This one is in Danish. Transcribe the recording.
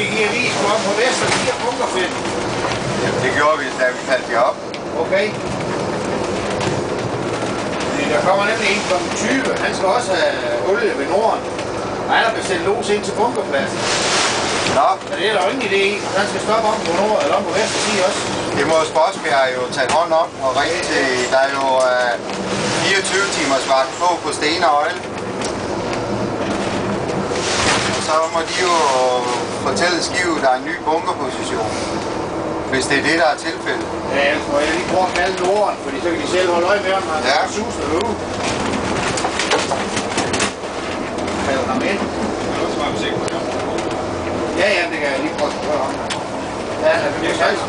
fik I avis på om på vest og 4 bunkerfelt? Jamen, det gjorde vi, da vi kaldte det op. Okay. Der kommer nemlig en kl. 20. Han skal også have olie ved Norden. Og han har bestilt los ind til bunkerpladsen. Nå. Så det er der jo ingen idé i. Han skal stoppe om på Nord eller om på Vest og sige også. Det må Sportsbjerg jo tage hånd om og ringe til. Der er jo 24 timers vagt på Sten og Øjle. Og så må de jo fortælle Skive, at der er en ny bunkerposition. Hvis det er det, der er tilfældet. Ja, jeg tror, jeg lige prøver at kalde Norden, fordi så kan de selv holde øje med ham, når han suser ud. Kalder ham ind. Ja, det kan jeg lige prøve at spørge ham. Ja, det bliver 16.